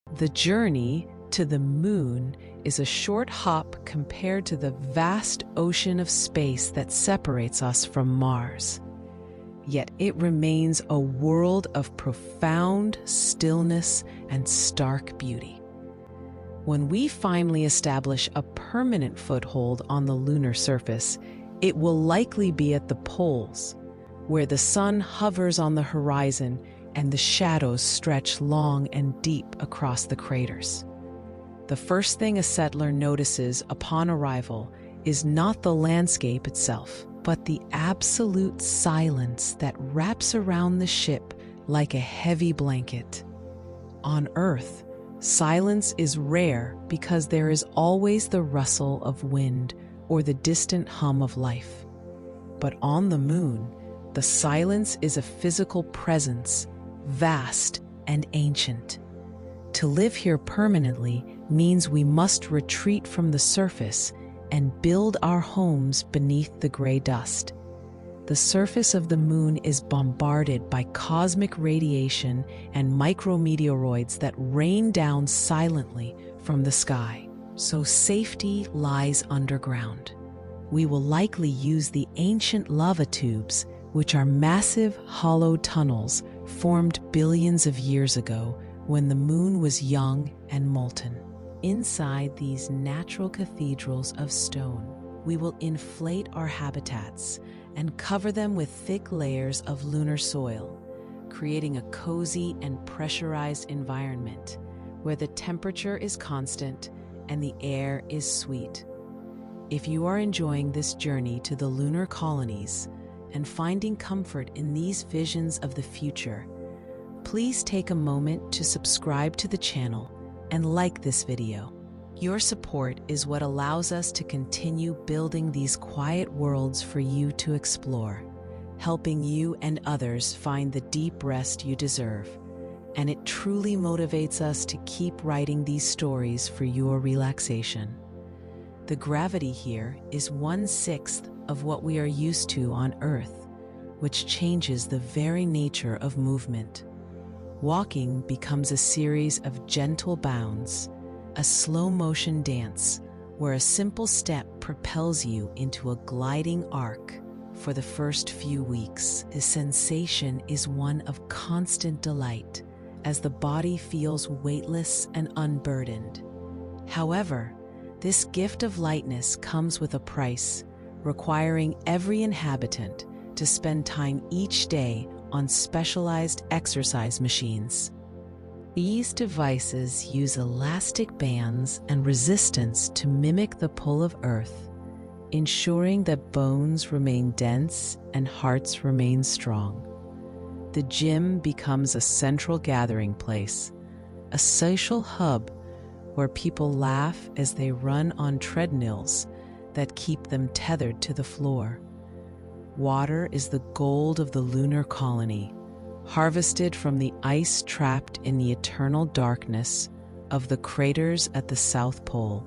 The journey to the moon is a short hop compared to the vast ocean of space that separates us from Mars. Yet it remains a world of profound stillness and stark beauty. When we finally establish a permanent foothold on the lunar surface, it will likely be at the poles, where the sun hovers on the horizon and the shadows stretch long and deep across the craters. The first thing a settler notices upon arrival is not the landscape itself, but the absolute silence that wraps around the ship like a heavy blanket. On Earth, silence is rare because there is always the rustle of wind or the distant hum of life. But on the moon, the silence is a physical presence, vast and ancient. To live here permanently means we must retreat from the surface and build our homes beneath the gray dust. The surface of the moon is bombarded by cosmic radiation and micrometeoroids that rain down silently from the sky, so safety lies underground. We will likely use the ancient lava tubes, which are massive, hollow tunnels formed billions of years ago when the moon was young and molten. Inside these natural cathedrals of stone, we will inflate our habitats and cover them with thick layers of lunar soil, creating a cozy and pressurized environment where the temperature is constant and the air is sweet. If you are enjoying this journey to the lunar colonies and finding comfort in these visions of the future, please take a moment to subscribe to the channel and like this video. Your support is what allows us to continue building these quiet worlds for you to explore, helping you and others find the deep rest you deserve. And it truly motivates us to keep writing these stories for your relaxation. The gravity here is 1/6 of what we are used to on Earth, which changes the very nature of movement. Walking becomes a series of gentle bounds, a slow-motion dance where a simple step propels you into a gliding arc. For the first few weeks, the sensation is one of constant delight as the body feels weightless and unburdened. However, this gift of lightness comes with a price, requiring every inhabitant to spend time each day on specialized exercise machines. These devices use elastic bands and resistance to mimic the pull of Earth, ensuring that bones remain dense and hearts remain strong. The gym becomes a central gathering place, a social hub where people laugh as they run on treadmills that keep them tethered to the floor. Water is the gold of the lunar colony, harvested from the ice trapped in the eternal darkness of the craters at the South Pole.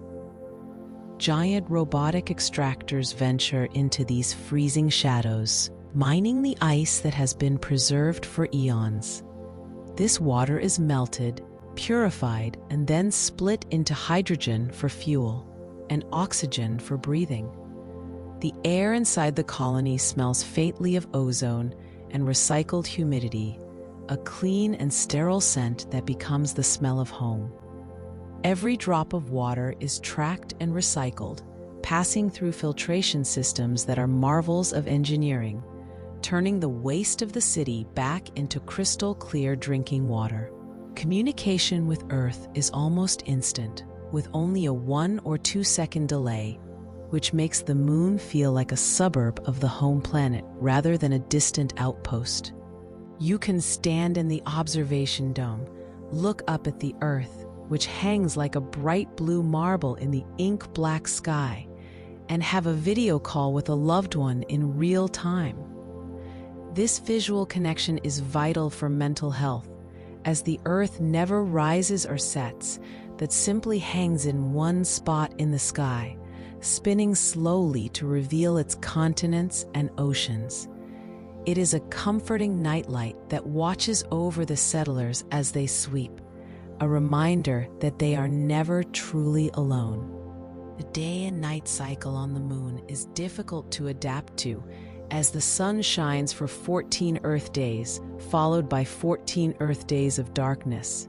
Giant robotic extractors venture into these freezing shadows, mining the ice that has been preserved for eons. This water is melted, purified, and then split into hydrogen for fuel and oxygen for breathing. The air inside the colony smells faintly of ozone and recycled humidity, a clean and sterile scent that becomes the smell of home. Every drop of water is tracked and recycled, passing through filtration systems that are marvels of engineering, turning the waste of the city back into crystal clear drinking water. Communication with Earth is almost instant, with only a 1 or 2 second delay, which makes the moon feel like a suburb of the home planet rather than a distant outpost. You can stand in the observation dome, look up at the Earth, which hangs like a bright blue marble in the ink-black sky, and have a video call with a loved one in real time. This visual connection is vital for mental health, as the Earth never rises or sets, but simply hangs in one spot in the sky, spinning slowly to reveal its continents and oceans. It is a comforting nightlight that watches over the settlers as they sleep, a reminder that they are never truly alone. The day and night cycle on the moon is difficult to adapt to, as the sun shines for 14 Earth days, followed by 14 Earth days of darkness.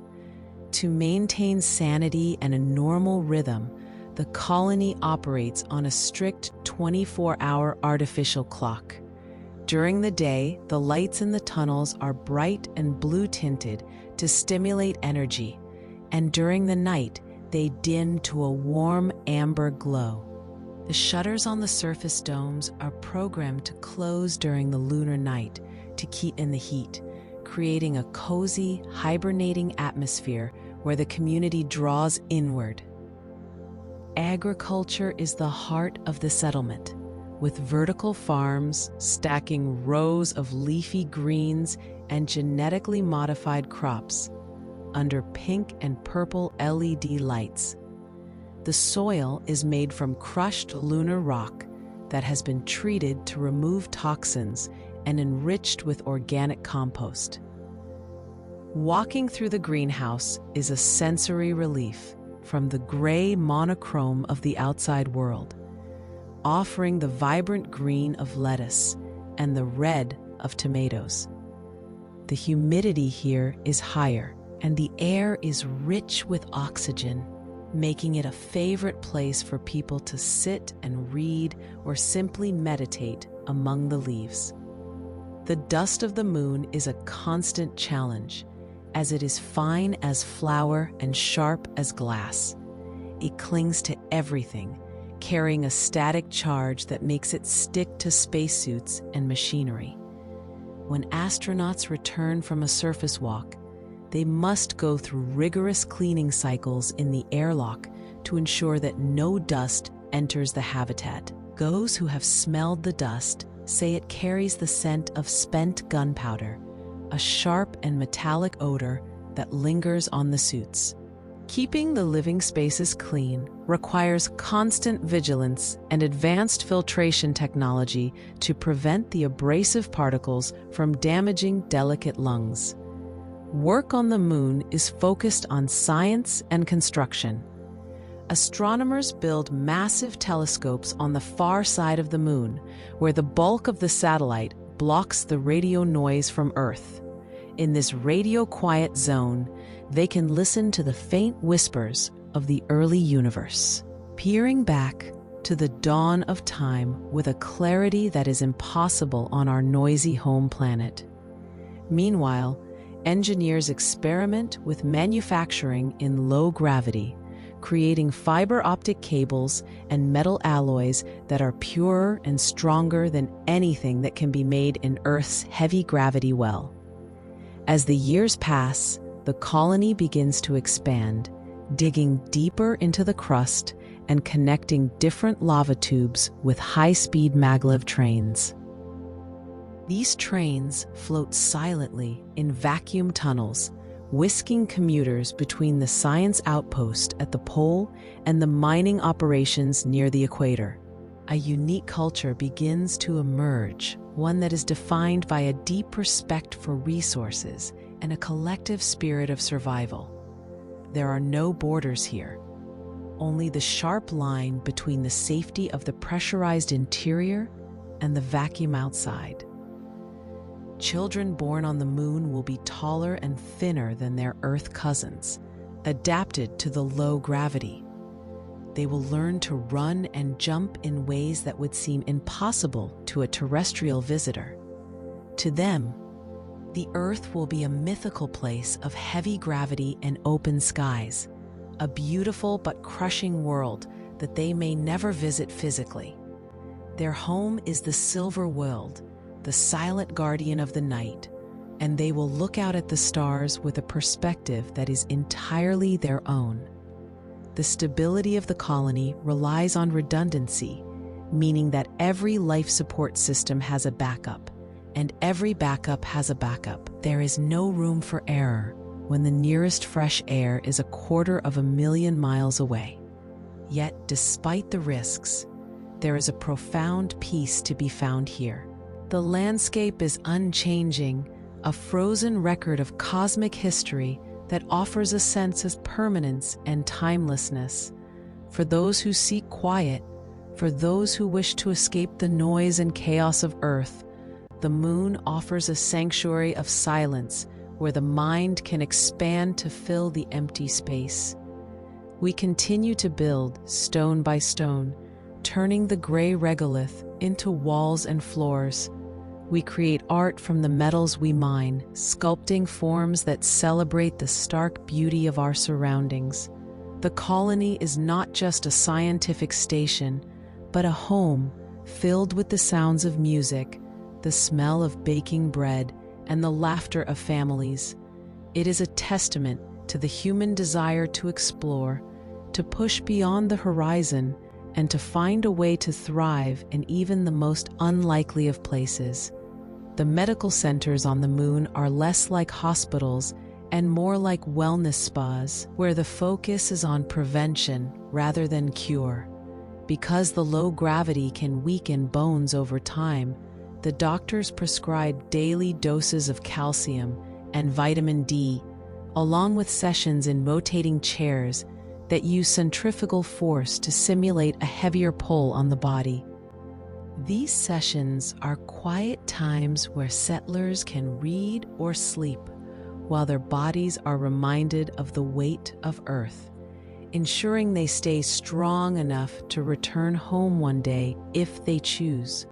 To maintain sanity and a normal rhythm, the colony operates on a strict 24-hour artificial clock. During the day, the lights in the tunnels are bright and blue-tinted to stimulate energy, and during the night, they dim to a warm amber glow. The shutters on the surface domes are programmed to close during the lunar night to keep in the heat, creating a cozy, hibernating atmosphere where the community draws inward. Agriculture is the heart of the settlement, with vertical farms stacking rows of leafy greens and genetically modified crops under pink and purple LED lights. The soil is made from crushed lunar rock that has been treated to remove toxins and enriched with organic compost. Walking through the greenhouse is a sensory relief from the gray monochrome of the outside world, offering the vibrant green of lettuce and the red of tomatoes. The humidity here is higher, and the air is rich with oxygen, making it a favorite place for people to sit and read or simply meditate among the leaves. The dust of the moon is a constant challenge, as it is fine as flour and sharp as glass. It clings to everything, carrying a static charge that makes it stick to spacesuits and machinery. When astronauts return from a surface walk, they must go through rigorous cleaning cycles in the airlock to ensure that no dust enters the habitat. Those who have smelled the dust say it carries the scent of spent gunpowder, a sharp and metallic odor that lingers on the suits. Keeping the living spaces clean requires constant vigilance and advanced filtration technology to prevent the abrasive particles from damaging delicate lungs. Work on the moon is focused on science and construction. Astronomers build massive telescopes on the far side of the moon, where the bulk of the satellite blocks the radio noise from Earth. In this radio-quiet zone, they can listen to the faint whispers of the early universe, peering back to the dawn of time with a clarity that is impossible on our noisy home planet. Meanwhile, engineers experiment with manufacturing in low gravity, creating fiber optic cables and metal alloys that are purer and stronger than anything that can be made in Earth's heavy gravity well. As the years pass, the colony begins to expand, digging deeper into the crust and connecting different lava tubes with high-speed maglev trains. These trains float silently in vacuum tunnels, whisking commuters between the science outpost at the pole and the mining operations near the equator. A unique culture begins to emerge, one that is defined by a deep respect for resources and a collective spirit of survival. There are no borders here, only the sharp line between the safety of the pressurized interior and the vacuum outside. Children born on the moon will be taller and thinner than their Earth cousins, adapted to the low gravity. They will learn to run and jump in ways that would seem impossible to a terrestrial visitor. To them, the Earth will be a mythical place of heavy gravity and open skies, a beautiful but crushing world that they may never visit physically. Their home is the silver world, the silent guardian of the night, and they will look out at the stars with a perspective that is entirely their own. The stability of the colony relies on redundancy, meaning that every life support system has a backup, and every backup has a backup. There is no room for error when the nearest fresh air is 250,000 miles away. Yet, despite the risks, there is a profound peace to be found here. The landscape is unchanging, a frozen record of cosmic history that offers a sense of permanence and timelessness. For those who seek quiet, for those who wish to escape the noise and chaos of Earth, the moon offers a sanctuary of silence where the mind can expand to fill the empty space. We continue to build stone by stone, turning the gray regolith into walls and floors. We create art from the metals we mine, sculpting forms that celebrate the stark beauty of our surroundings. The colony is not just a scientific station, but a home filled with the sounds of music, the smell of baking bread, and the laughter of families. It is a testament to the human desire to explore, to push beyond the horizon, and to find a way to thrive in even the most unlikely of places. The medical centers on the moon are less like hospitals and more like wellness spas, where the focus is on prevention rather than cure. Because the low gravity can weaken bones over time, the doctors prescribe daily doses of calcium and vitamin D, along with sessions in rotating chairs that use centrifugal force to simulate a heavier pull on the body. These sessions are quiet times where settlers can read or sleep, while their bodies are reminded of the weight of Earth, ensuring they stay strong enough to return home one day if they choose.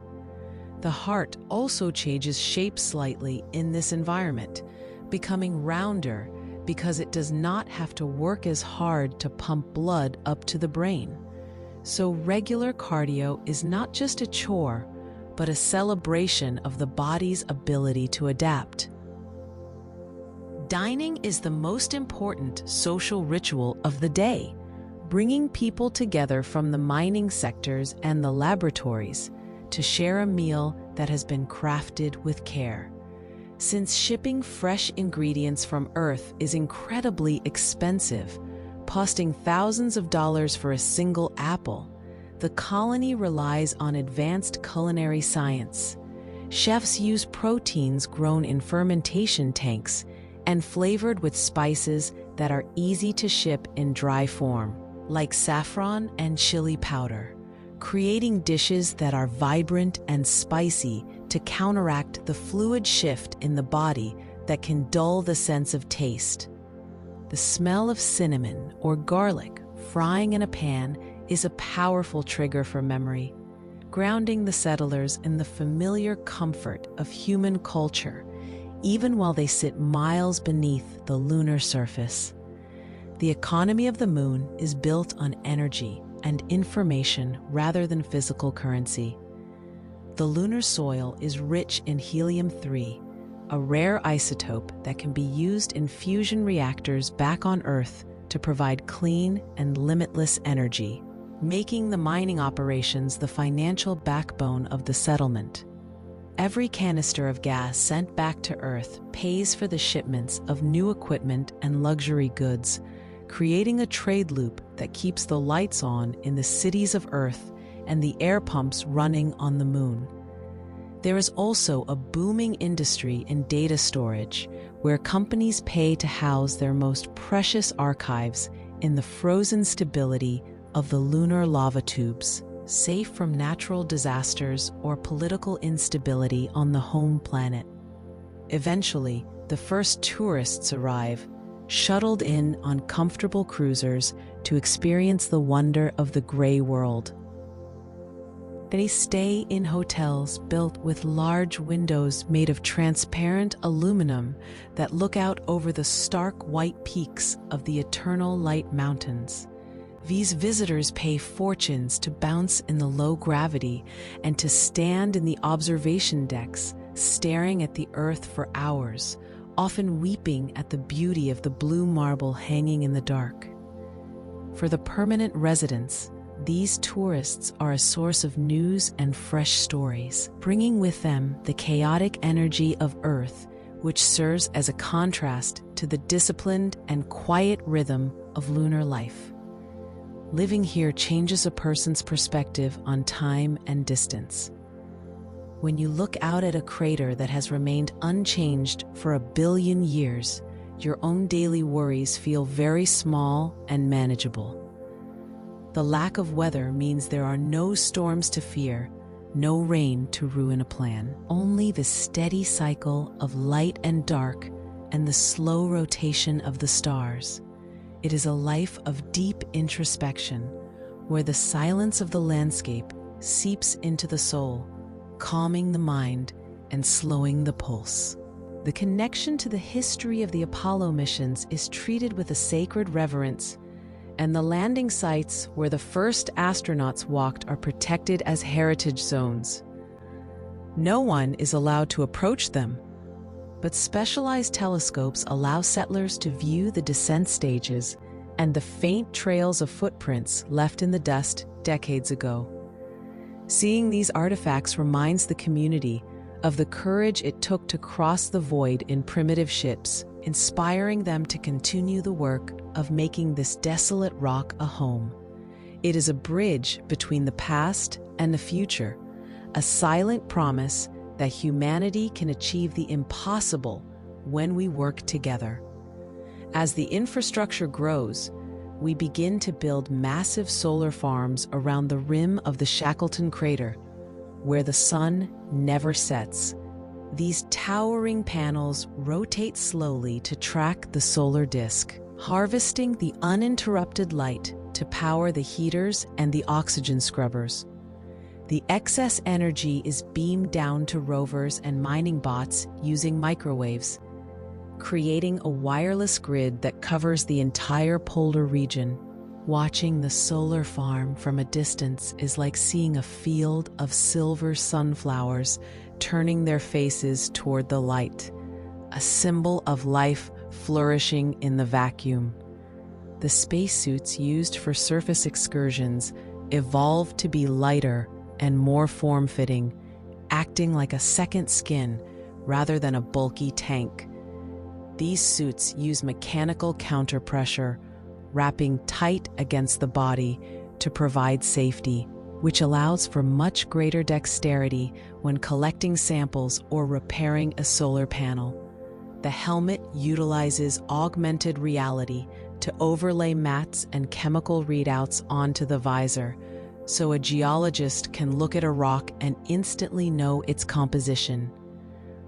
The heart also changes shape slightly in this environment, becoming rounder because it does not have to work as hard to pump blood up to the brain. So regular cardio is not just a chore, but a celebration of the body's ability to adapt. Dining is the most important social ritual of the day, bringing people together from the mining sectors and the laboratories to share a meal that has been crafted with care. Since shipping fresh ingredients from Earth is incredibly expensive, costing thousands of dollars for a single apple, the colony relies on advanced culinary science. Chefs use proteins grown in fermentation tanks and flavored with spices that are easy to ship in dry form, like saffron and chili powder, creating dishes that are vibrant and spicy to counteract the fluid shift in the body that can dull the sense of taste. The smell of cinnamon or garlic frying in a pan is a powerful trigger for memory, grounding the settlers in the familiar comfort of human culture, even while they sit miles beneath the lunar surface. The economy of the moon is built on energy and information rather than physical currency. The lunar soil is rich in helium-3, a rare isotope that can be used in fusion reactors back on Earth to provide clean and limitless energy, making the mining operations the financial backbone of the settlement. Every canister of gas sent back to Earth pays for the shipments of new equipment and luxury goods, creating a trade loop that keeps the lights on in the cities of Earth and the air pumps running on the moon. There is also a booming industry in data storage, where companies pay to house their most precious archives in the frozen stability of the lunar lava tubes, safe from natural disasters or political instability on the home planet. Eventually, the first tourists arrive, shuttled in on comfortable cruisers to experience the wonder of the gray world. They stay in hotels built with large windows made of transparent aluminum that look out over the stark white peaks of the Eternal Light Mountains. These visitors pay fortunes to bounce in the low gravity and to stand in the observation decks, staring at the Earth for hours, often weeping at the beauty of the blue marble hanging in the dark. For the permanent residents, these tourists are a source of news and fresh stories, bringing with them the chaotic energy of Earth, which serves as a contrast to the disciplined and quiet rhythm of lunar life. Living here changes a person's perspective on time and distance. When you look out at a crater that has remained unchanged for 1 billion years, your own daily worries feel very small and manageable. The lack of weather means there are no storms to fear, no rain to ruin a plan. Only the steady cycle of light and dark and the slow rotation of the stars. It is a life of deep introspection, where the silence of the landscape seeps into the soul, calming the mind and slowing the pulse. The connection to the history of the Apollo missions is treated with a sacred reverence, and the landing sites where the first astronauts walked are protected as heritage zones. No one is allowed to approach them, but specialized telescopes allow settlers to view the descent stages and the faint trails of footprints left in the dust decades ago. Seeing these artifacts reminds the community of the courage it took to cross the void in primitive ships, inspiring them to continue the work of making this desolate rock a home. It is a bridge between the past and the future, a silent promise that humanity can achieve the impossible when we work together. As the infrastructure grows, we begin to build massive solar farms around the rim of the Shackleton crater, where the sun never sets. These towering panels rotate slowly to track the solar disk, harvesting the uninterrupted light to power the heaters and the oxygen scrubbers. The excess energy is beamed down to rovers and mining bots using microwaves, creating a wireless grid that covers the entire polar region. Watching the solar farm from a distance is like seeing a field of silver sunflowers turning their faces toward the light, a symbol of life flourishing in the vacuum. The spacesuits used for surface excursions evolved to be lighter and more form-fitting, acting like a second skin rather than a bulky tank. These suits use mechanical counterpressure, wrapping tight against the body to provide safety, which allows for much greater dexterity when collecting samples or repairing a solar panel. The helmet utilizes augmented reality to overlay maps and chemical readouts onto the visor, so a geologist can look at a rock and instantly know its composition.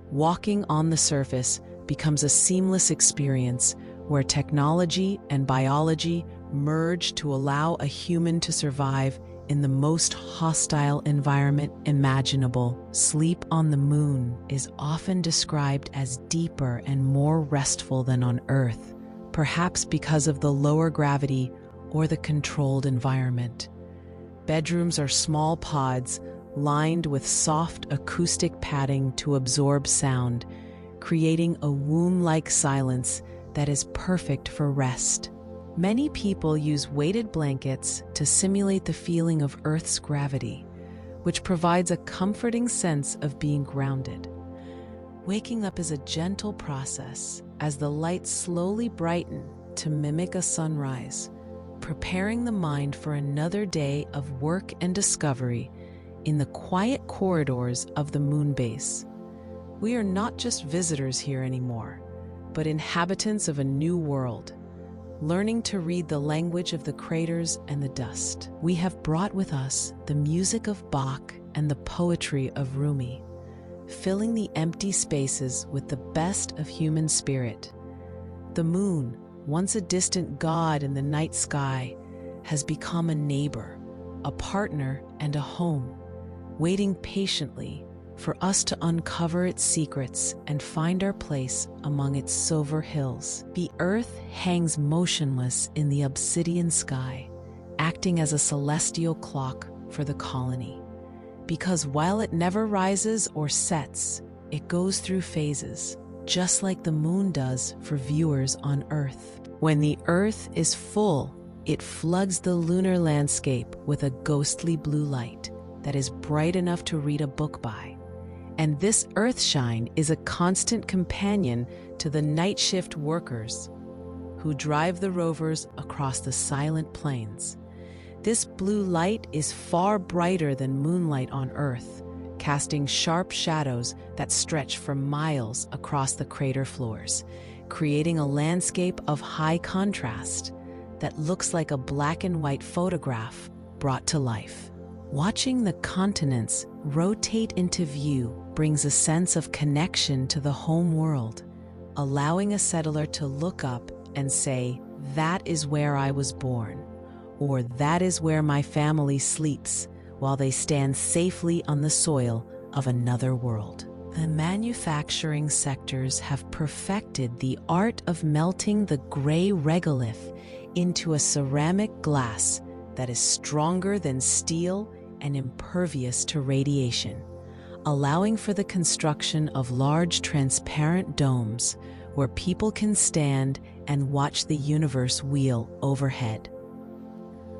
Walking on the surface becomes a seamless experience where technology and biology merge to allow a human to survive in the most hostile environment imaginable. Sleep on the moon is often described as deeper and more restful than on Earth, perhaps because of the lower gravity or the controlled environment. Bedrooms are small pods lined with soft acoustic padding to absorb sound, creating a womb-like silence that is perfect for rest. Many people use weighted blankets to simulate the feeling of Earth's gravity, which provides a comforting sense of being grounded. Waking up is a gentle process as the lights slowly brighten to mimic a sunrise, preparing the mind for another day of work and discovery in the quiet corridors of the moon base. We are not just visitors here anymore, but inhabitants of a new world, learning to read the language of the craters and the dust. We have brought with us the music of Bach and the poetry of Rumi, filling the empty spaces with the best of human spirit. The moon, once a distant god in the night sky, has become a neighbor, a partner, and a home, waiting patiently for us to uncover its secrets and find our place among its silver hills. The Earth hangs motionless in the obsidian sky, acting as a celestial clock for the colony. Because while it never rises or sets, it goes through phases, just like the moon does for viewers on Earth. When the Earth is full, it floods the lunar landscape with a ghostly blue light that is bright enough to read a book by. And this Earthshine is a constant companion to the night shift workers who drive the rovers across the silent plains. This blue light is far brighter than moonlight on Earth, casting sharp shadows that stretch for miles across the crater floors. creating a landscape of high contrast that looks like a black and white photograph brought to life. Watching the continents rotate into view brings a sense of connection to the home world, allowing a settler to look up and say, "That is where I was born," or "That is where my family sleeps," while they stand safely on the soil of another world. The manufacturing sectors have perfected the art of melting the gray regolith into a ceramic glass that is stronger than steel and impervious to radiation, allowing for the construction of large transparent domes where people can stand and watch the universe wheel overhead.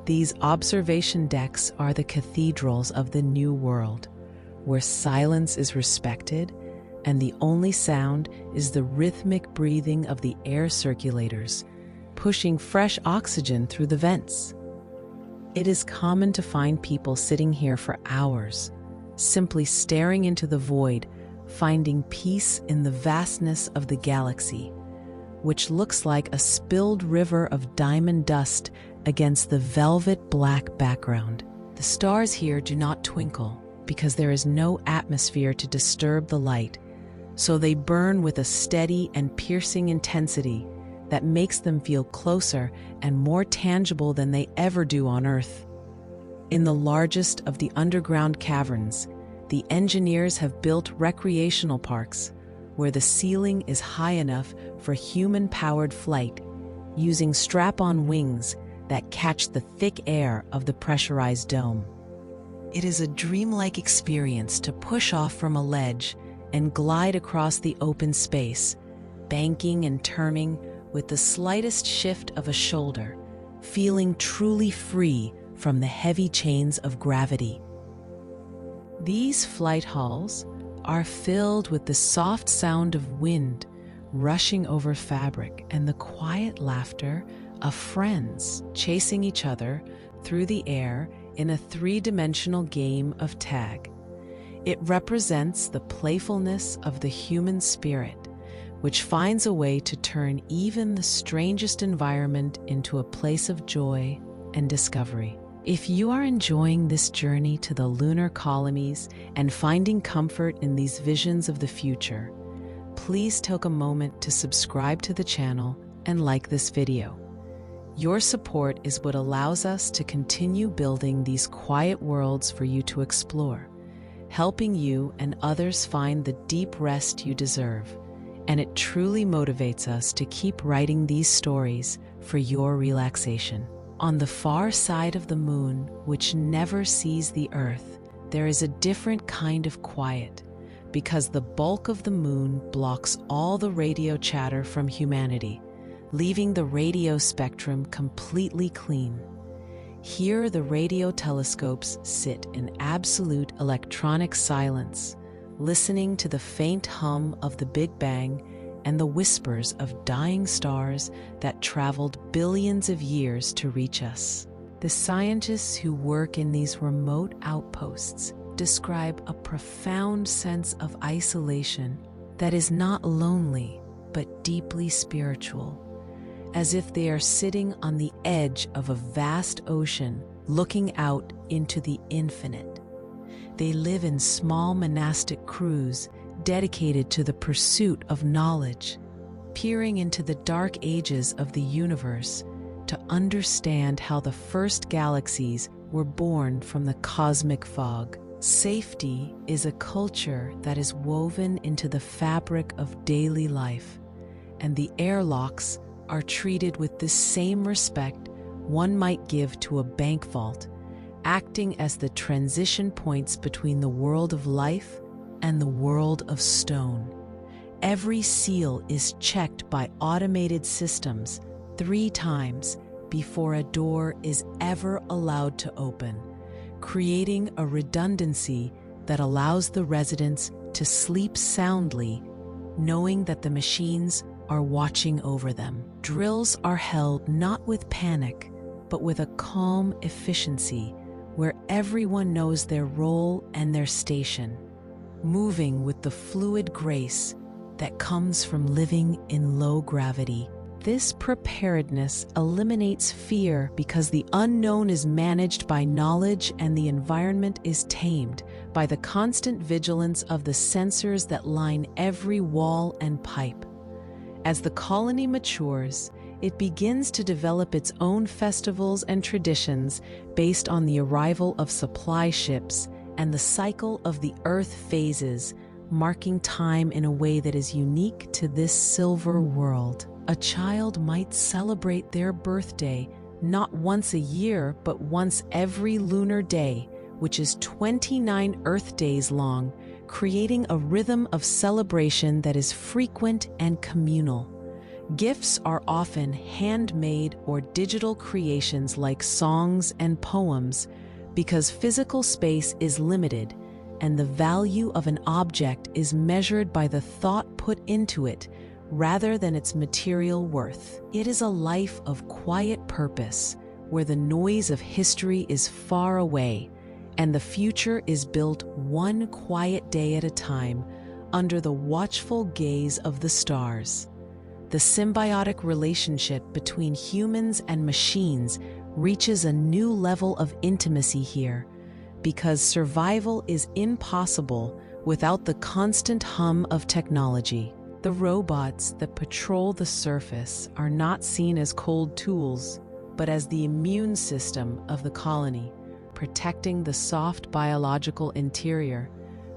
These observation decks are the cathedrals of the New World, where silence is respected and the only sound is the rhythmic breathing of the air circulators, pushing fresh oxygen through the vents. It is common to find people sitting here for hours, simply staring into the void, finding peace in the vastness of the galaxy, which looks like a spilled river of diamond dust against the velvet black background. The stars here do not twinkle because there is no atmosphere to disturb the light, so they burn with a steady and piercing intensity that makes them feel closer and more tangible than they ever do on Earth. In the largest of the underground caverns, the engineers have built recreational parks where the ceiling is high enough for human-powered flight, using strap-on wings that catch the thick air of the pressurized dome. It is a dreamlike experience to push off from a ledge and glide across the open space, banking and turning with the slightest shift of a shoulder, feeling truly free from the heavy chains of gravity. These flight halls are filled with the soft sound of wind rushing over fabric and the quiet laughter of friends chasing each other through the air in a three-dimensional game of tag. It represents the playfulness of the human spirit, which finds a way to turn even the strangest environment into a place of joy and discovery. If you are enjoying this journey to the lunar colonies and finding comfort in these visions of the future, please take a moment to subscribe to the channel and like this video. Your support is what allows us to continue building these quiet worlds for you to explore, helping you and others find the deep rest you deserve. And it truly motivates us to keep writing these stories for your relaxation. On the far side of the moon, which never sees the Earth, there is a different kind of quiet, because the bulk of the moon blocks all the radio chatter from humanity, leaving the radio spectrum completely clean. Here, the radio telescopes sit in absolute electronic silence, listening to the faint hum of the Big Bang and the whispers of dying stars that traveled billions of years to reach us. The scientists who work in these remote outposts describe a profound sense of isolation that is not lonely, but deeply spiritual, as if they are sitting on the edge of a vast ocean looking out into the infinite. They live in small monastic crews dedicated to the pursuit of knowledge, peering into the dark ages of the universe to understand how the first galaxies were born from the cosmic fog. Safety is a culture that is woven into the fabric of daily life, and the airlocks are treated with the same respect one might give to a bank vault, acting as the transition points between the world of life and the world of stone. Every seal is checked by automated systems 3 times before a door is ever allowed to open, creating a redundancy that allows the residents to sleep soundly, knowing that the machines are watching over them. Drills are held not with panic, but with a calm efficiency where everyone knows their role and their station, moving with the fluid grace that comes from living in low gravity. This preparedness eliminates fear because the unknown is managed by knowledge and the environment is tamed by the constant vigilance of the sensors that line every wall and pipe. As the colony matures, it begins to develop its own festivals and traditions based on the arrival of supply ships and the cycle of the Earth phases, marking time in a way that is unique to this silver world. A child might celebrate their birthday not once a year, but once every lunar day, which is 29 Earth days long, creating a rhythm of celebration that is frequent and communal. Gifts are often handmade or digital creations like songs and poems because physical space is limited and the value of an object is measured by the thought put into it rather than its material worth. It is a life of quiet purpose where the noise of history is far away and the future is built one quiet day at a time under the watchful gaze of the stars. The symbiotic relationship between humans and machines reaches a new level of intimacy here because survival is impossible without the constant hum of technology. The robots that patrol the surface are not seen as cold tools, but as the immune system of the colony, protecting the soft biological interior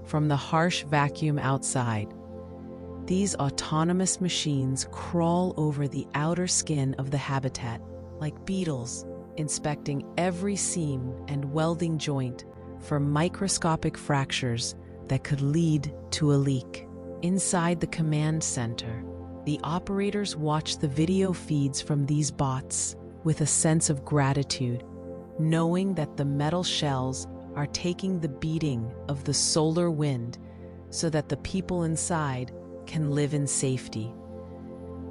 from the harsh vacuum outside. These autonomous machines crawl over the outer skin of the habitat, like beetles, inspecting every seam and welding joint for microscopic fractures that could lead to a leak. Inside the command center, the operators watch the video feeds from these bots with a sense of gratitude, knowing that the metal shells are taking the beating of the solar wind so that the people inside can live in safety.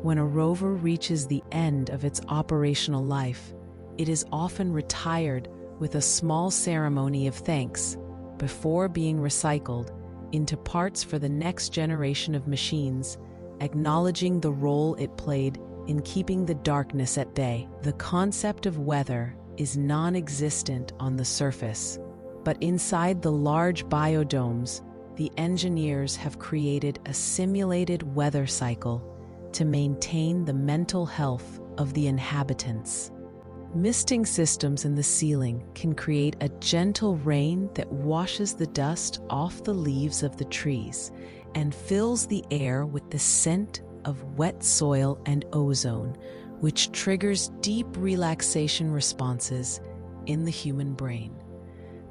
When a rover reaches the end of its operational life, it is often retired with a small ceremony of thanks before being recycled into parts for the next generation of machines, acknowledging the role it played in keeping the darkness at bay. The concept of weather is non-existent on the surface, but inside the large biodomes, the engineers have created a simulated weather cycle to maintain the mental health of the inhabitants. Misting systems in the ceiling can create a gentle rain that washes the dust off the leaves of the trees and fills the air with the scent of wet soil and ozone, which triggers deep relaxation responses in the human brain.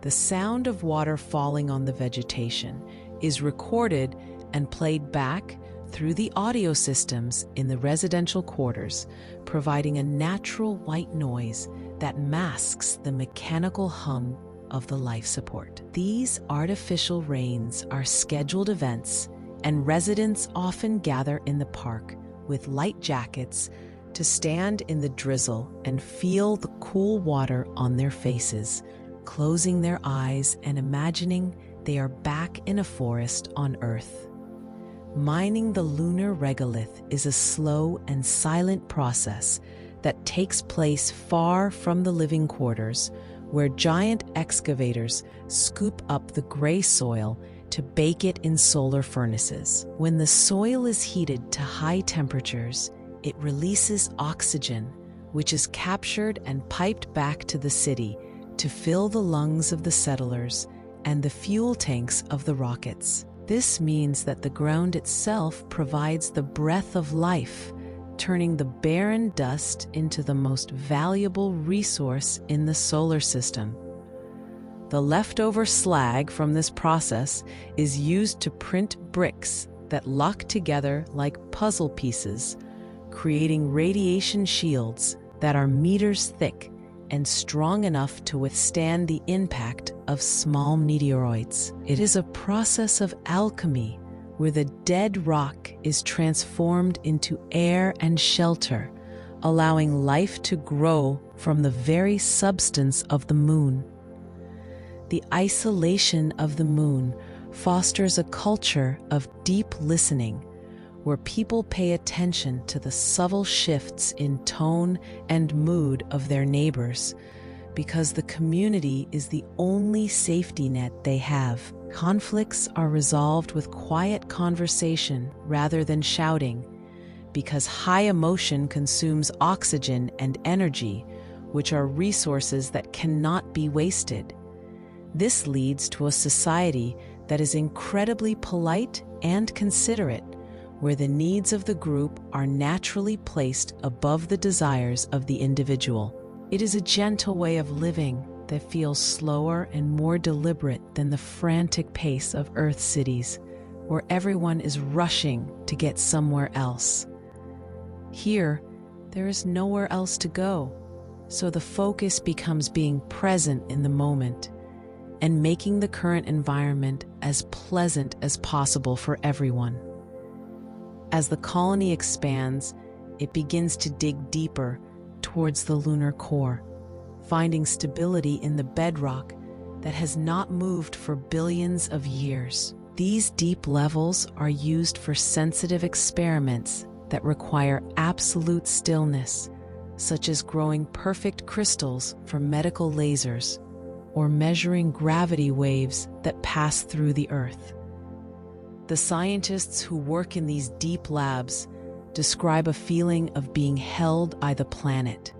The sound of water falling on the vegetation is recorded and played back through the audio systems in the residential quarters, providing a natural white noise that masks the mechanical hum of the life support. These artificial rains are scheduled events, and residents often gather in the park with light jackets to stand in the drizzle and feel the cool water on their faces, closing their eyes and imagining they are back in a forest on Earth. Mining the lunar regolith is a slow and silent process that takes place far from the living quarters, where giant excavators scoop up the gray soil to bake it in solar furnaces. When the soil is heated to high temperatures, it releases oxygen, which is captured and piped back to the city to fill the lungs of the settlers and the fuel tanks of the rockets. This means that the ground itself provides the breath of life, turning the barren dust into the most valuable resource in the solar system. The leftover slag from this process is used to print bricks that lock together like puzzle pieces, creating radiation shields that are meters thick and strong enough to withstand the impact of small meteoroids. It is a process of alchemy where the dead rock is transformed into air and shelter, allowing life to grow from the very substance of the moon. The isolation of the moon fosters a culture of deep listening, where people pay attention to the subtle shifts in tone and mood of their neighbors, because the community is the only safety net they have. Conflicts are resolved with quiet conversation rather than shouting, because high emotion consumes oxygen and energy, which are resources that cannot be wasted. This leads to a society that is incredibly polite and considerate, where the needs of the group are naturally placed above the desires of the individual. It is a gentle way of living that feels slower and more deliberate than the frantic pace of Earth cities, where everyone is rushing to get somewhere else. Here, there is nowhere else to go, so the focus becomes being present in the moment and making the current environment as pleasant as possible for everyone. As the colony expands, it begins to dig deeper towards the lunar core, finding stability in the bedrock that has not moved for billions of years. These deep levels are used for sensitive experiments that require absolute stillness, such as growing perfect crystals for medical lasers or measuring gravity waves that pass through the Earth. The scientists who work in these deep labs describe a feeling of being held by the planet,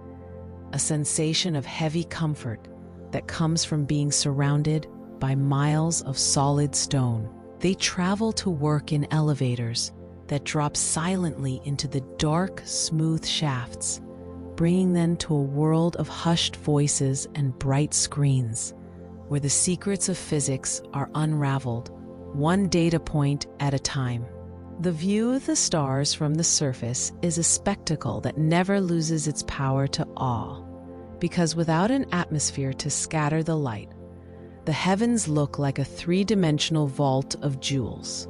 a sensation of heavy comfort that comes from being surrounded by miles of solid stone. They travel to work in elevators that drop silently into the dark, smooth shafts, bringing them to a world of hushed voices and bright screens, where the secrets of physics are unraveled, one data point at a time. The view of the stars from the surface is a spectacle that never loses its power to awe, because without an atmosphere to scatter the light, the heavens look like a three-dimensional vault of jewels.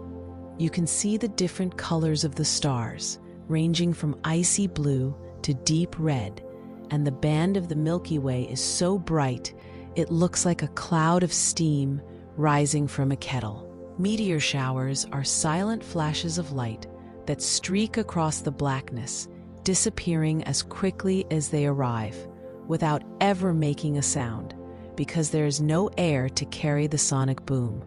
You can see the different colors of the stars, ranging from icy blue to deep red, and the band of the Milky Way is so bright it looks like a cloud of steam rising from a kettle. Meteor showers are silent flashes of light that streak across the blackness, disappearing as quickly as they arrive, without ever making a sound, because there is no air to carry the sonic boom.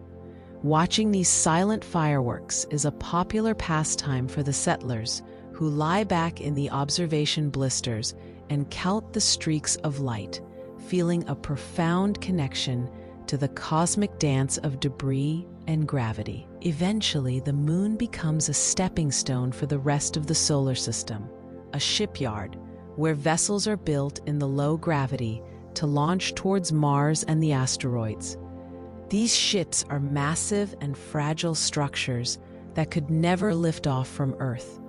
Watching these silent fireworks is a popular pastime for the settlers, who lie back in the observation blisters and count the streaks of light, feeling a profound connection to the cosmic dance of debris and gravity. Eventually, the moon becomes a stepping stone for the rest of the solar system, a shipyard where vessels are built in the low gravity to launch towards Mars and the asteroids. These ships are massive and fragile structures that could never lift off from Earth.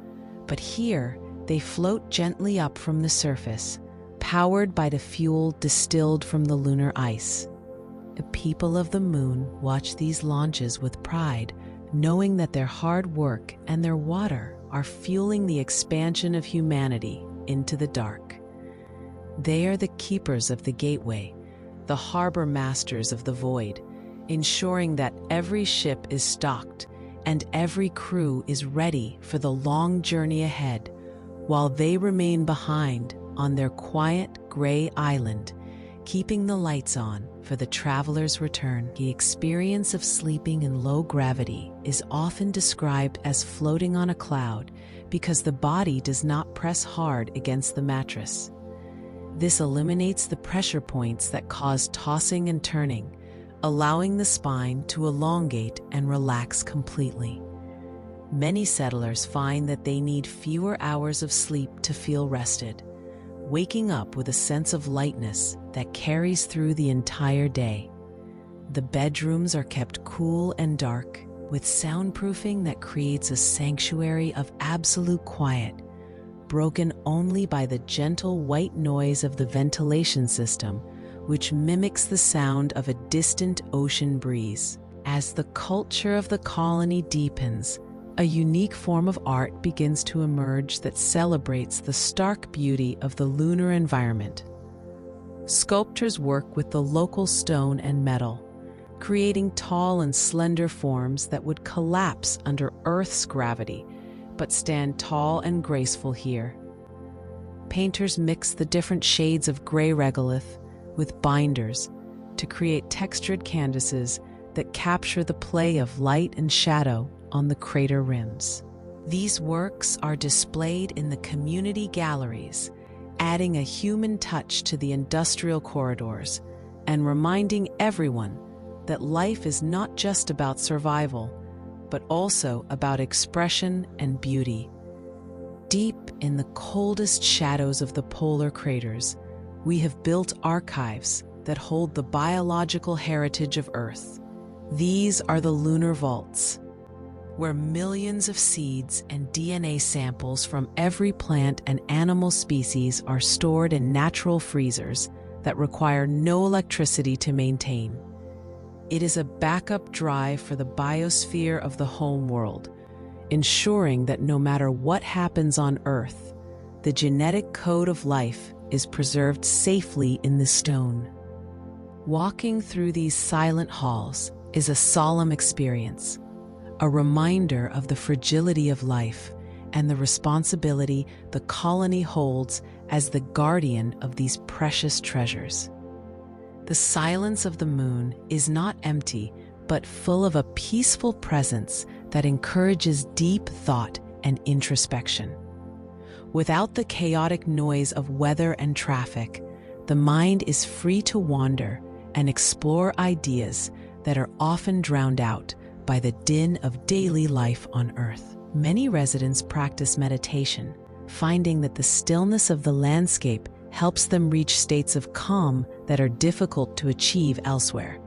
But here, they float gently up from the surface, powered by the fuel distilled from the lunar ice. The people of the moon watch these launches with pride, knowing that their hard work and their water are fueling the expansion of humanity into the dark. They are the keepers of the gateway, the harbor masters of the void, ensuring that every ship is stocked and every crew is ready for the long journey ahead, while they remain behind on their quiet gray island, keeping the lights on for the traveler's return. The experience of sleeping in low gravity is often described as floating on a cloud because the body does not press hard against the mattress. This eliminates the pressure points that cause tossing and turning, allowing the spine to elongate and relax completely. Many settlers find that they need fewer hours of sleep to feel rested, waking up with a sense of lightness that carries through the entire day. The bedrooms are kept cool and dark, with soundproofing that creates a sanctuary of absolute quiet, broken only by the gentle white noise of the ventilation system, which mimics the sound of a distant ocean breeze. As the culture of the colony deepens, a unique form of art begins to emerge that celebrates the stark beauty of the lunar environment. Sculptors work with the local stone and metal, creating tall and slender forms that would collapse under Earth's gravity, but stand tall and graceful here. Painters mix the different shades of gray regolith with binders to create textured canvases that capture the play of light and shadow on the crater rims. These works are displayed in the community galleries, adding a human touch to the industrial corridors and reminding everyone that life is not just about survival, but also about expression and beauty. Deep in the coldest shadows of the polar craters, we have built archives that hold the biological heritage of Earth. These are the lunar vaults, where millions of seeds and DNA samples from every plant and animal species are stored in natural freezers that require no electricity to maintain. It is a backup drive for the biosphere of the home world, ensuring that no matter what happens on Earth, the genetic code of life is preserved safely in the stone. Walking through these silent halls is a solemn experience, a reminder of the fragility of life and the responsibility the colony holds as the guardian of these precious treasures. The silence of the moon is not empty, but full of a peaceful presence that encourages deep thought and introspection. Without the chaotic noise of weather and traffic, the mind is free to wander and explore ideas that are often drowned out by the din of daily life on Earth. Many residents practice meditation, finding that the stillness of the landscape helps them reach states of calm that are difficult to achieve elsewhere.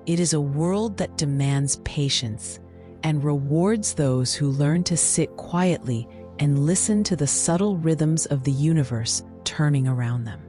It is a world that demands patience and rewards those who learn to sit quietly and listen to the subtle rhythms of the universe turning around them.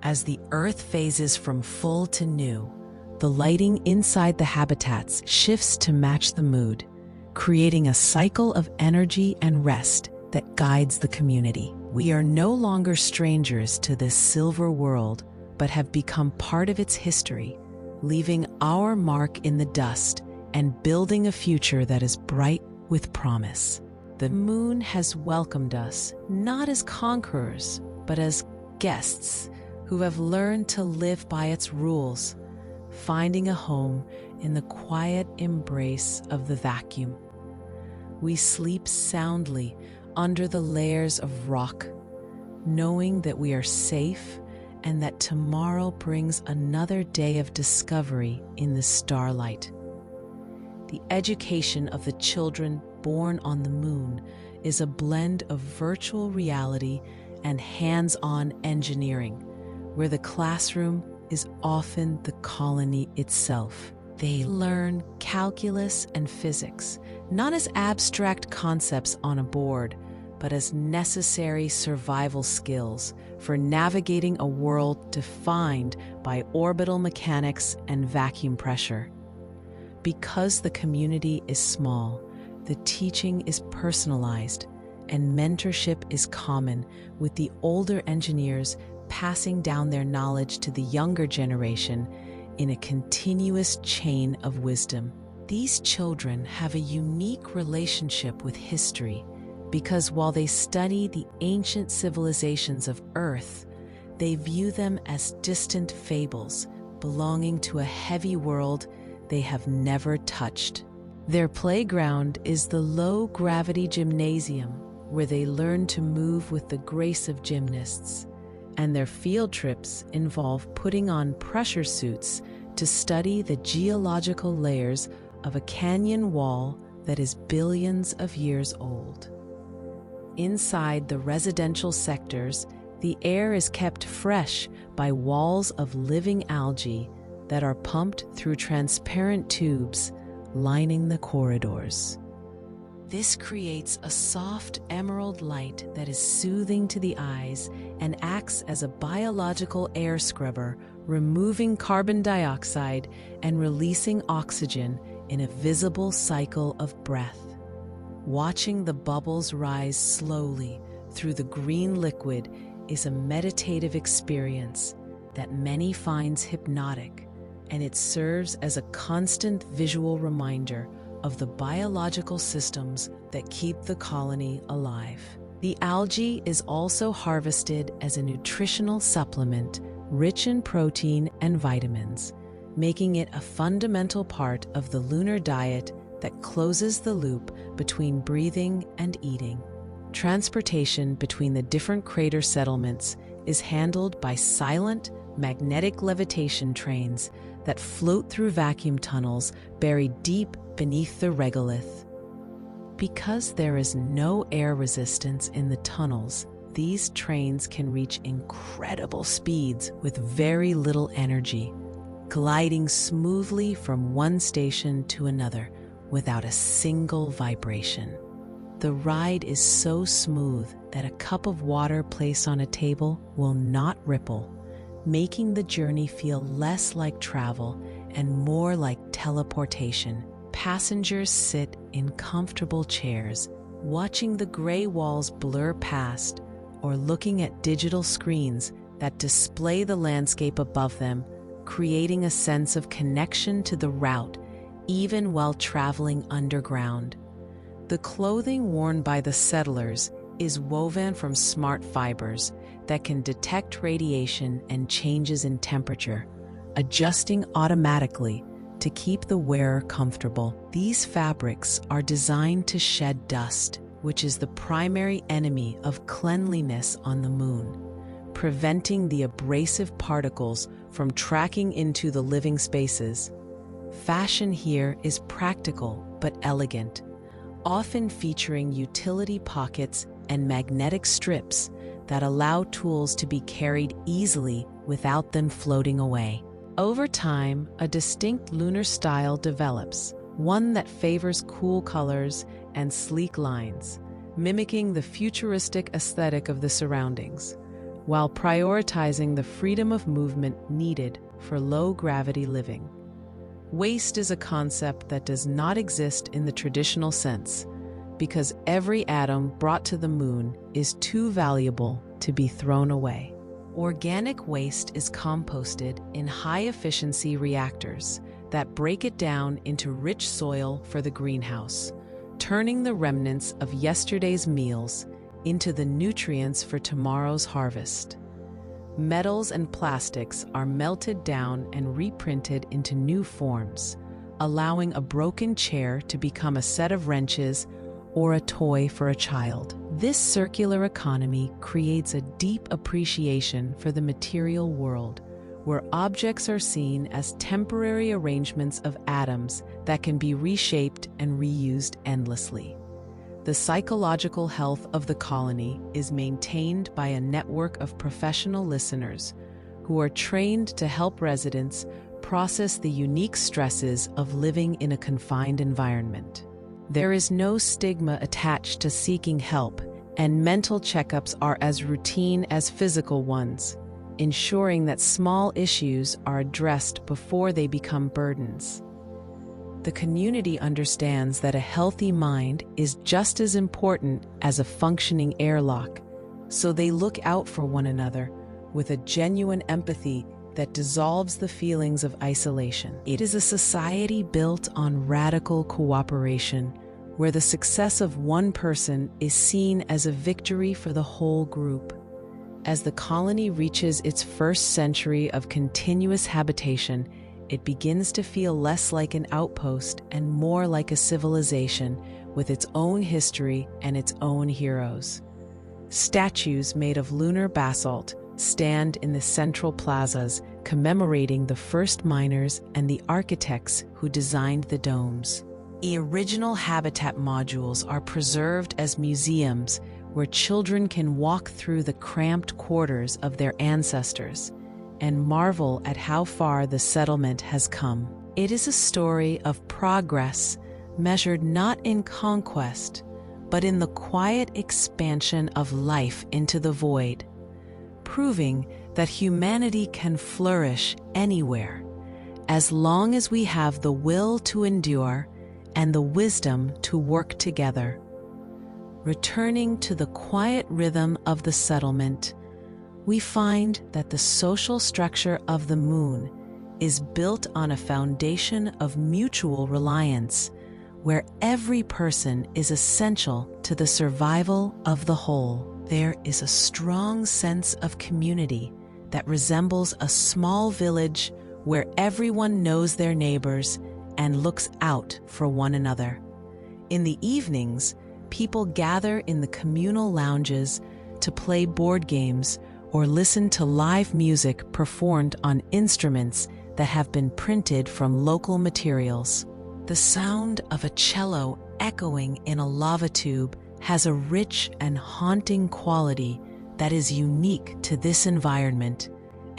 As the Earth phases from full to new, the lighting inside the habitats shifts to match the mood, creating a cycle of energy and rest that guides the community. We are no longer strangers to this silver world, but have become part of its history, leaving our mark in the dust and building a future that is bright with promise. The moon has welcomed us, not as conquerors, but as guests who have learned to live by its rules, finding a home in the quiet embrace of the vacuum. We sleep soundly under the layers of rock, knowing that we are safe and that tomorrow brings another day of discovery in the starlight. The education of the children born on the moon is a blend of virtual reality and hands-on engineering, where the classroom is often the colony itself. They learn calculus and physics, not as abstract concepts on a board, but as necessary survival skills for navigating a world defined by orbital mechanics and vacuum pressure. Because the community is small, the teaching is personalized, and mentorship is common, with the older engineers passing down their knowledge to the younger generation in a continuous chain of wisdom. These children have a unique relationship with history because while they study the ancient civilizations of Earth, they view them as distant fables belonging to a heavy world they have never touched. Their playground is the low-gravity gymnasium, where they learn to move with the grace of gymnasts, and their field trips involve putting on pressure suits to study the geological layers of a canyon wall that is billions of years old. Inside the residential sectors, the air is kept fresh by walls of living algae that are pumped through transparent tubes lining the corridors. This creates a soft emerald light that is soothing to the eyes and acts as a biological air scrubber, removing carbon dioxide and releasing oxygen in a visible cycle of breath. Watching the bubbles rise slowly through the green liquid is a meditative experience that many find hypnotic, and it serves as a constant visual reminder of the biological systems that keep the colony alive. The algae is also harvested as a nutritional supplement rich in protein and vitamins, making it a fundamental part of the lunar diet that closes the loop between breathing and eating. Transportation between the different crater settlements is handled by silent, magnetic levitation trains that float through vacuum tunnels buried deep beneath the regolith. Because there is no air resistance in the tunnels, these trains can reach incredible speeds with very little energy, gliding smoothly from one station to another without a single vibration. The ride is so smooth that a cup of water placed on a table will not ripple, making the journey feel less like travel and more like teleportation. Passengers sit in comfortable chairs, watching the gray walls blur past or looking at digital screens that display the landscape above them, creating a sense of connection to the route even while traveling underground. The clothing worn by the settlers is woven from smart fibers that can detect radiation and changes in temperature, adjusting automatically to keep the wearer comfortable. These fabrics are designed to shed dust, which is the primary enemy of cleanliness on the moon, preventing the abrasive particles from tracking into the living spaces. Fashion here is practical but elegant, often featuring utility pockets and magnetic strips that allow tools to be carried easily without them floating away. Over time, a distinct lunar style develops, one that favors cool colors and sleek lines, mimicking the futuristic aesthetic of the surroundings, while prioritizing the freedom of movement needed for low-gravity living. Waste is a concept that does not exist in the traditional sense, because every atom brought to the moon is too valuable to be thrown away. Organic waste is composted in high-efficiency reactors that break it down into rich soil for the greenhouse, turning the remnants of yesterday's meals into the nutrients for tomorrow's harvest. Metals and plastics are melted down and reprinted into new forms, allowing a broken chair to become a set of wrenches or a toy for a child. This circular economy creates a deep appreciation for the material world, where objects are seen as temporary arrangements of atoms that can be reshaped and reused endlessly. The psychological health of the colony is maintained by a network of professional listeners who are trained to help residents process the unique stresses of living in a confined environment. There is no stigma attached to seeking help, and mental checkups are as routine as physical ones, ensuring that small issues are addressed before they become burdens. The community understands that a healthy mind is just as important as a functioning airlock, so they look out for one another with a genuine empathy that dissolves the feelings of isolation. It is a society built on radical cooperation, where the success of one person is seen as a victory for the whole group. As the colony reaches its first century of continuous habitation, it begins to feel less like an outpost and more like a civilization with its own history and its own heroes. Statues made of lunar basalt stand in the central plazas, commemorating the first miners and the architects who designed the domes. The original habitat modules are preserved as museums where children can walk through the cramped quarters of their ancestors and marvel at how far the settlement has come. It is a story of progress measured not in conquest, but in the quiet expansion of life into the void, proving that humanity can flourish anywhere, as long as we have the will to endure and the wisdom to work together. Returning to the quiet rhythm of the settlement, we find that the social structure of the moon is built on a foundation of mutual reliance, where every person is essential to the survival of the whole. There is a strong sense of community that resembles a small village where everyone knows their neighbors and looks out for one another. In the evenings, people gather in the communal lounges to play board games or listen to live music performed on instruments that have been printed from local materials. The sound of a cello echoing in a lava tube has a rich and haunting quality that is unique to this environment,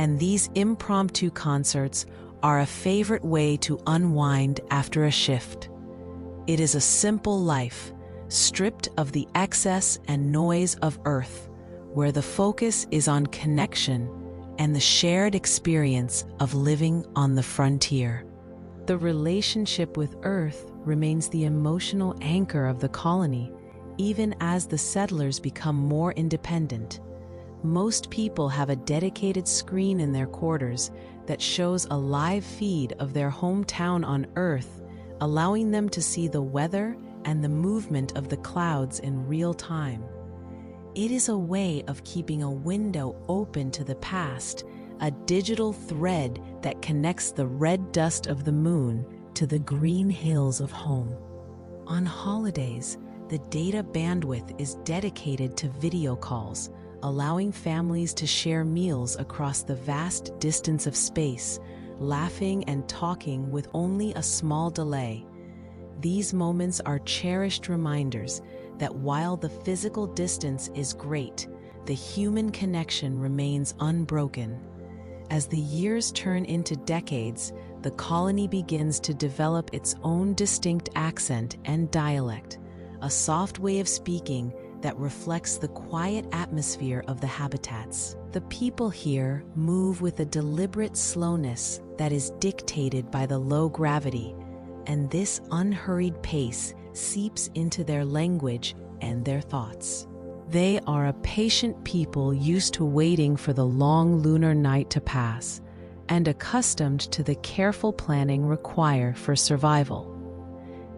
and these impromptu concerts are a favorite way to unwind after a shift. It is a simple life, stripped of the excess and noise of Earth, where the focus is on connection and the shared experience of living on the frontier. The relationship with Earth remains the emotional anchor of the colony, even as the settlers become more independent. Most people have a dedicated screen in their quarters that shows a live feed of their hometown on Earth, allowing them to see the weather and the movement of the clouds in real time. It is a way of keeping a window open to the past, a digital thread that connects the red dust of the moon to the green hills of home. On holidays, the data bandwidth is dedicated to video calls, allowing families to share meals across the vast distance of space, laughing and talking with only a small delay. These moments are cherished reminders that while the physical distance is great, the human connection remains unbroken. As the years turn into decades, the colony begins to develop its own distinct accent and dialect, a soft way of speaking that reflects the quiet atmosphere of the habitats. The people here move with a deliberate slowness that is dictated by the low gravity, and this unhurried pace seeps into their language and their thoughts. They are a patient people used to waiting for the long lunar night to pass and accustomed to the careful planning required for survival.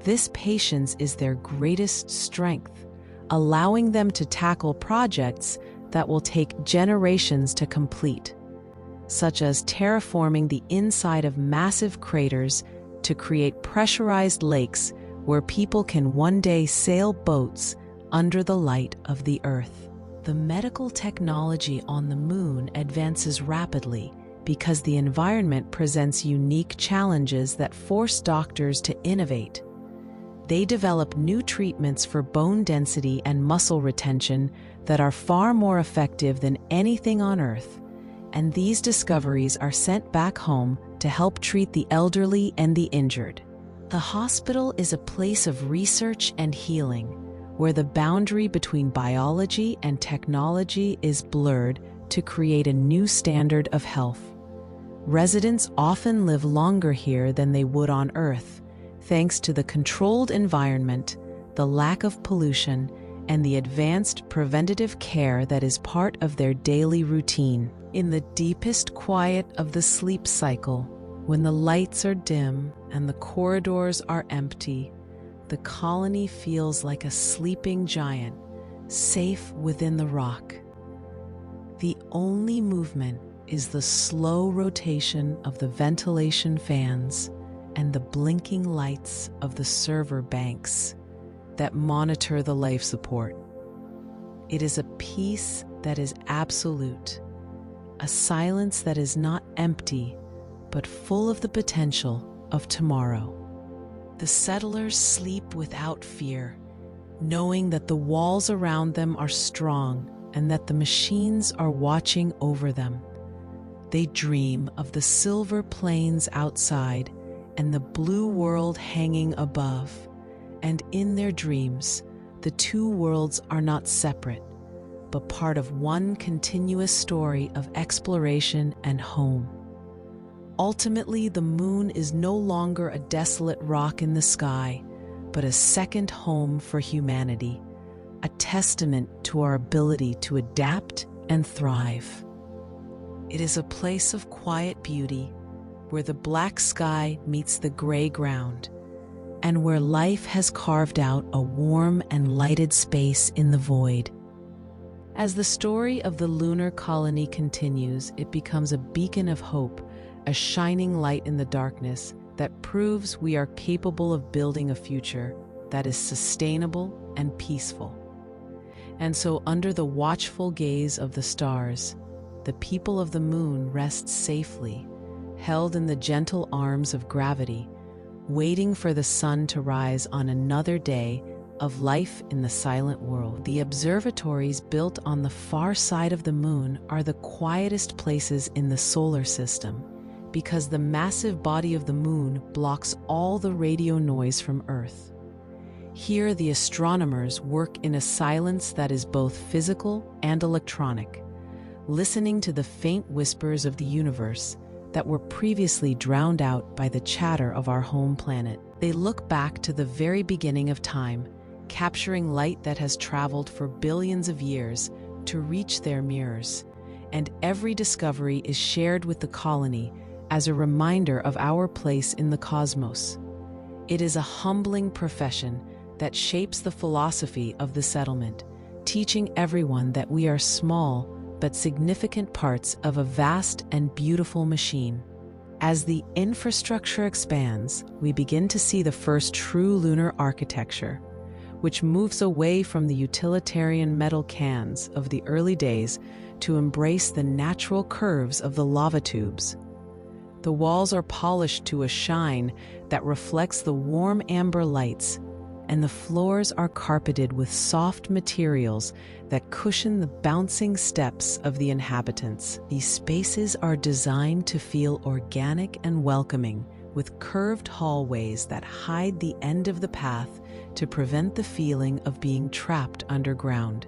This patience is their greatest strength, allowing them to tackle projects that will take generations to complete, such as terraforming the inside of massive craters to create pressurized lakes where people can one day sail boats under the light of the Earth. The medical technology on the moon advances rapidly because the environment presents unique challenges that force doctors to innovate. They develop new treatments for bone density and muscle retention that are far more effective than anything on Earth, and these discoveries are sent back home to help treat the elderly and the injured. The hospital is a place of research and healing, where the boundary between biology and technology is blurred to create a new standard of health. Residents often live longer here than they would on Earth, thanks to the controlled environment, the lack of pollution, and the advanced preventative care that is part of their daily routine. In the deepest quiet of the sleep cycle, when the lights are dim and the corridors are empty, the colony feels like a sleeping giant, safe within the rock. The only movement is the slow rotation of the ventilation fans and the blinking lights of the server banks that monitor the life support. It is a peace that is absolute, a silence that is not empty, but full of the potential of tomorrow. The settlers sleep without fear, knowing that the walls around them are strong and that the machines are watching over them. They dream of the silver plains outside and the blue world hanging above, and in their dreams, the two worlds are not separate, but part of one continuous story of exploration and home. Ultimately, the moon is no longer a desolate rock in the sky, but a second home for humanity, a testament to our ability to adapt and thrive. It is a place of quiet beauty, where the black sky meets the gray ground, and where life has carved out a warm and lighted space in the void. As the story of the lunar colony continues, it becomes a beacon of hope, a shining light in the darkness that proves we are capable of building a future that is sustainable and peaceful. And so, under the watchful gaze of the stars, the people of the moon rest safely, held in the gentle arms of gravity, waiting for the sun to rise on another day of life in the silent world. The observatories built on the far side of the moon are the quietest places in the solar system, because the massive body of the moon blocks all the radio noise from Earth. Here, the astronomers work in a silence that is both physical and electronic, listening to the faint whispers of the universe that were previously drowned out by the chatter of our home planet. They look back to the very beginning of time, capturing light that has traveled for billions of years to reach their mirrors, and every discovery is shared with the colony as a reminder of our place in the cosmos. It is a humbling profession that shapes the philosophy of the settlement, teaching everyone that we are small but significant parts of a vast and beautiful machine. As the infrastructure expands, we begin to see the first true lunar architecture, which moves away from the utilitarian metal cans of the early days to embrace the natural curves of the lava tubes. The walls are polished to a shine that reflects the warm amber lights, and the floors are carpeted with soft materials that cushion the bouncing steps of the inhabitants. These spaces are designed to feel organic and welcoming, with curved hallways that hide the end of the path to prevent the feeling of being trapped underground.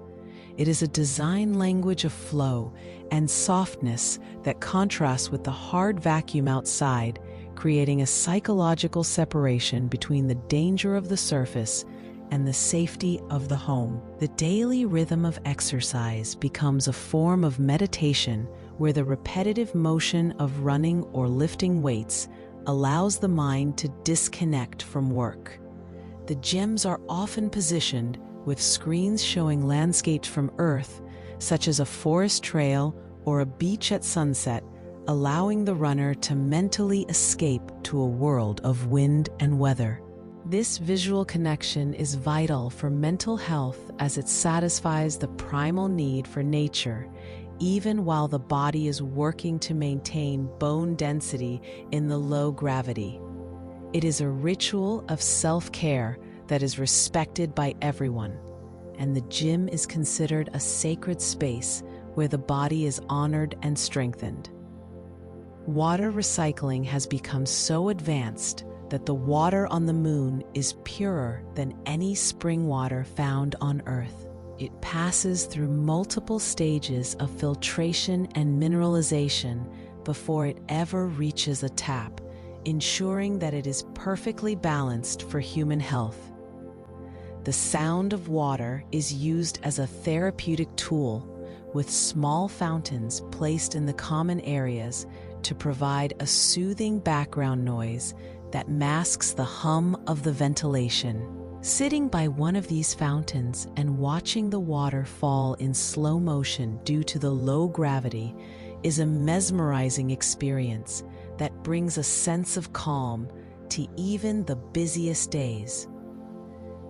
It is a design language of flow and softness that contrasts with the hard vacuum outside, creating a psychological separation between the danger of the surface and the safety of the home. The daily rhythm of exercise becomes a form of meditation where the repetitive motion of running or lifting weights allows the mind to disconnect from work. The gyms are often positioned with screens showing landscapes from Earth, such as a forest trail or a beach at sunset, allowing the runner to mentally escape to a world of wind and weather. This visual connection is vital for mental health as it satisfies the primal need for nature, even while the body is working to maintain bone density in the low gravity. It is a ritual of self-care that is respected by everyone, and the gym is considered a sacred space where the body is honored and strengthened. Water recycling has become so advanced that the water on the moon is purer than any spring water found on Earth. It passes through multiple stages of filtration and mineralization before it ever reaches a tap, ensuring that it is perfectly balanced for human health. The sound of water is used as a therapeutic tool, with small fountains placed in the common areas to provide a soothing background noise that masks the hum of the ventilation. Sitting by one of these fountains and watching the water fall in slow motion due to the low gravity is a mesmerizing experience that brings a sense of calm to even the busiest days.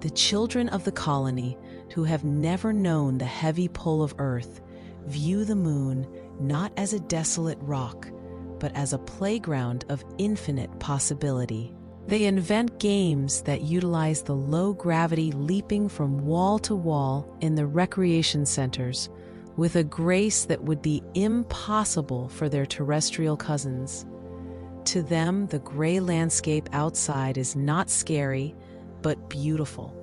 The children of the colony, who have never known the heavy pull of Earth, view the moon not as a desolate rock, but as a playground of infinite possibility. They invent games that utilize the low gravity leaping from wall to wall in the recreation centers with a grace that would be impossible for their terrestrial cousins. To them, the gray landscape outside is not scary, but beautiful,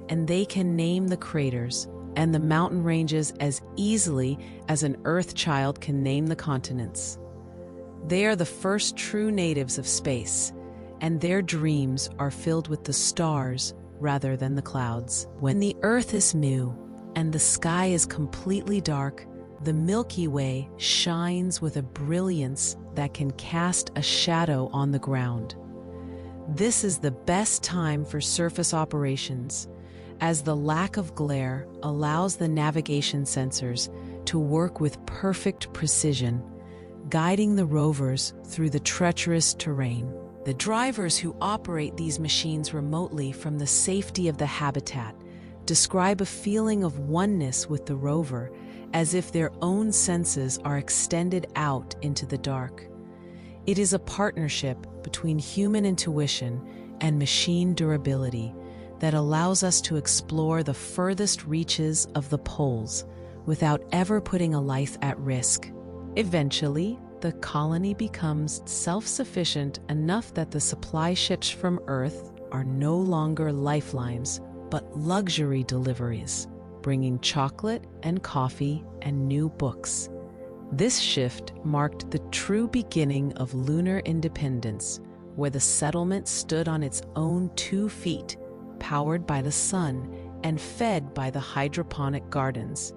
and they can name the craters and the mountain ranges as easily as an Earth child can name the continents. They are the first true natives of space, and their dreams are filled with the stars rather than the clouds. When the Earth is new and the sky is completely dark, the Milky Way shines with a brilliance that can cast a shadow on the ground. This is the best time for surface operations, as the lack of glare allows the navigation sensors to work with perfect precision, guiding the rovers through the treacherous terrain. The drivers who operate these machines remotely from the safety of the habitat describe a feeling of oneness with the rover, as if their own senses are extended out into the dark. It is a partnership between human intuition and machine durability that allows us to explore the furthest reaches of the poles without ever putting a life at risk. Eventually, the colony becomes self-sufficient enough that the supply ships from Earth are no longer lifelines, but luxury deliveries, bringing chocolate and coffee and new books. This shift marked the true beginning of lunar independence, where the settlement stood on its own 2 feet, powered by the sun and fed by the hydroponic gardens.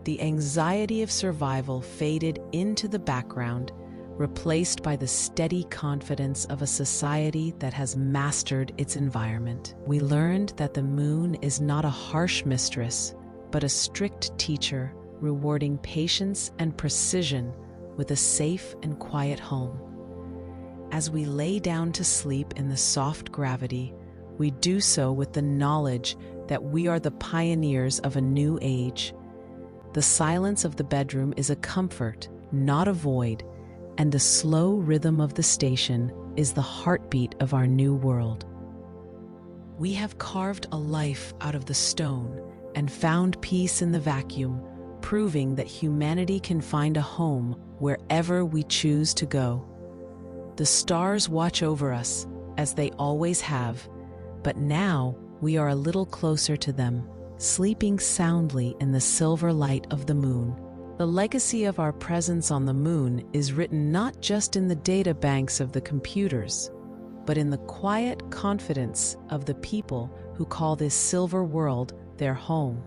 The anxiety of survival faded into the background, replaced by the steady confidence of a society that has mastered its environment. We learned that the moon is not a harsh mistress, but a strict teacher, rewarding patience and precision with a safe and quiet home. As we lay down to sleep in the soft gravity, we do so with the knowledge that we are the pioneers of a new age. The silence of the bedroom is a comfort, not a void, and the slow rhythm of the station is the heartbeat of our new world. We have carved a life out of the stone and found peace in the vacuum, proving that humanity can find a home wherever we choose to go. The stars watch over us, as they always have, but now we are a little closer to them, sleeping soundly in the silver light of the moon. The legacy of our presence on the moon is written not just in the data banks of the computers, but in the quiet confidence of the people who call this silver world their home.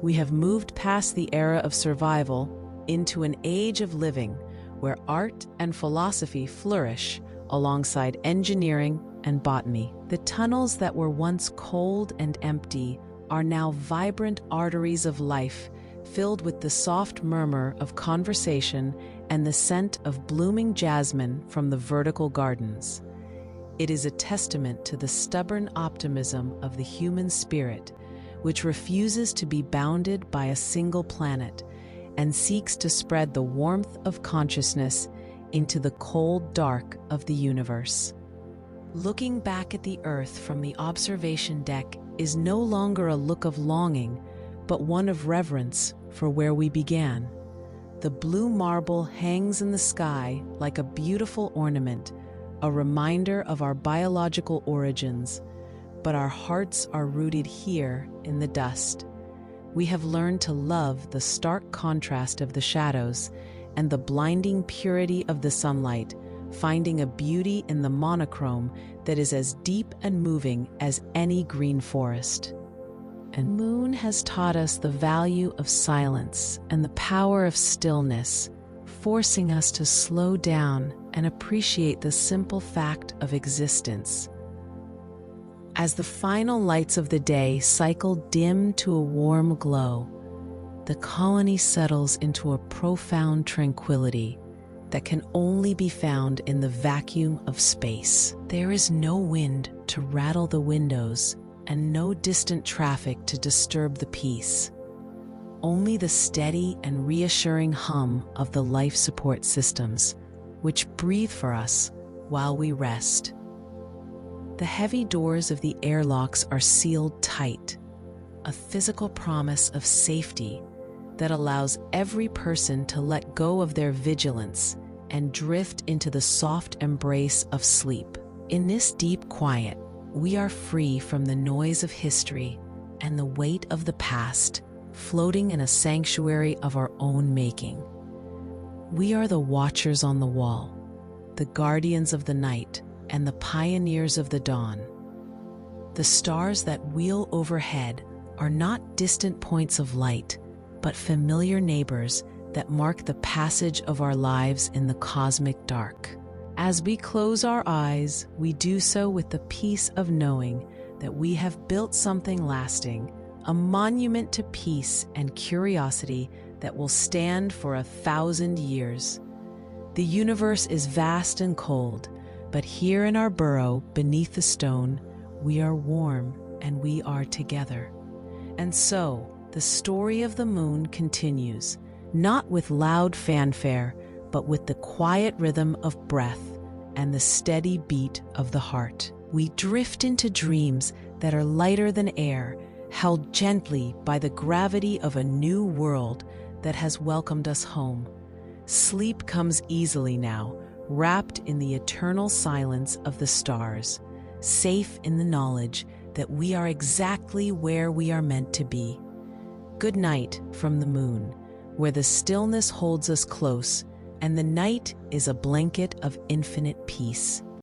We have moved past the era of survival into an age of living, where art and philosophy flourish alongside engineering and botany. The tunnels that were once cold and empty are now vibrant arteries of life, filled with the soft murmur of conversation and the scent of blooming jasmine from the vertical gardens. It is a testament to the stubborn optimism of the human spirit, which refuses to be bounded by a single planet and seeks to spread the warmth of consciousness into the cold dark of the universe. Looking back at the Earth from the observation deck is no longer a look of longing, but one of reverence for where we began. The blue marble hangs in the sky like a beautiful ornament, a reminder of our biological origins, but our hearts are rooted here in the dust. We have learned to love the stark contrast of the shadows and the blinding purity of the sunlight, finding a beauty in the monochrome that is as deep and moving as any green forest. And moon has taught us the value of silence and the power of stillness, forcing us to slow down and appreciate the simple fact of existence. As the final lights of the day cycle dim to a warm glow, the colony settles into a profound tranquility that can only be found in the vacuum of space. There is no wind to rattle the windows and no distant traffic to disturb the peace. Only the steady and reassuring hum of the life support systems, which breathe for us while we rest. The heavy doors of the airlocks are sealed tight, a physical promise of safety that allows every person to let go of their vigilance and drift into the soft embrace of sleep. In this deep quiet, we are free from the noise of history and the weight of the past, floating in a sanctuary of our own making. We are the watchers on the wall, the guardians of the night, and the pioneers of the dawn. The stars that wheel overhead are not distant points of light, but familiar neighbors that mark the passage of our lives in the cosmic dark. As we close our eyes, we do so with the peace of knowing that we have built something lasting, a monument to peace and curiosity that will stand for 1,000 years. The universe is vast and cold, but here in our burrow, beneath the stone, we are warm and we are together. And so, the story of the moon continues, not with loud fanfare, but with the quiet rhythm of breath and the steady beat of the heart. We drift into dreams that are lighter than air, held gently by the gravity of a new world that has welcomed us home. Sleep comes easily now, wrapped in the eternal silence of the stars, safe in the knowledge that we are exactly where we are meant to be. Good night from the moon, where the stillness holds us close and the night is a blanket of infinite peace.